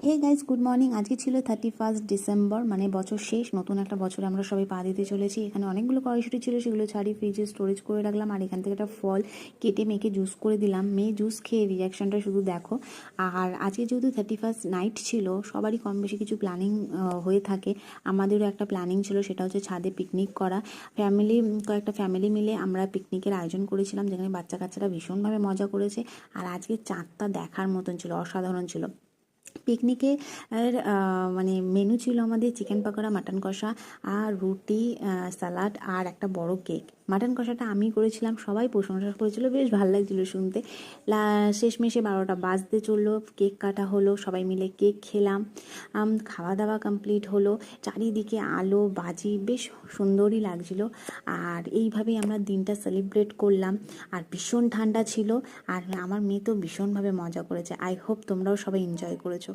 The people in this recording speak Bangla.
Hey guys, good morning. আজকে ছিল 31 ডিসেম্বর, মানে বছর শেষ, নতুন একটা বছরে আমরা সবাই পা দিতে চলেছি। এখানে অনেকগুলো কড়াইশুঁটি ছিল, সেগুলো ছাড়িয়ে ফ্রিজে স্টোরেজ করে রাখলাম। আর এখান থেকে একটা ফল কেটে মেখে জুস করে দিলাম। মেয়ে জুস খেয়ে রিয়াকশানটা শুধু দেখো। আর আজকে যেহেতু 31 নাইট ছিল, সবারই কম বেশি কিছু প্ল্যানিং হয়ে থাকে। আমাদেরও একটা প্ল্যানিং ছিল, সেটা হচ্ছে ছাদে পিকনিক করা। কয়েকটা ফ্যামিলি মিলে আমরা পিকনিকের আয়োজন করেছিলাম, যেখানে বাচ্চা কাচ্চারা ভীষণভাবে মজা করেছে। আর আজকে চাঁদটা দেখার মতন ছিল, অসাধারণ ছিল। পিকনিকে মানে মেনু ছিল আমাদের চিকেন পকোড়া, মাটন কষা আর রুটি, স্যালাড আর একটা বড় কেক। মাটন কষাটা আমি করেছিলাম, সবাই প্রশংসা করেছিল, বেশ ভালো লাগছিলো শুনতে। শেষমেশে 12টা বাজতে চললো, কেক কাটা হলো, সবাই মিলে কেক খেলাম। খাওয়া দাওয়া কমপ্লিট হলো, চারিদিকে আলো বাজি, বেশ সুন্দরই লাগছিল। আর এইভাবেই আমরা দিনটা সেলিব্রেট করলাম। আর ভীষণ ঠান্ডা ছিল, আর আমার মেয়ে তো ভীষণভাবে মজা করেছে। আই হোপ তোমরাও সবাই এনজয় করেছো।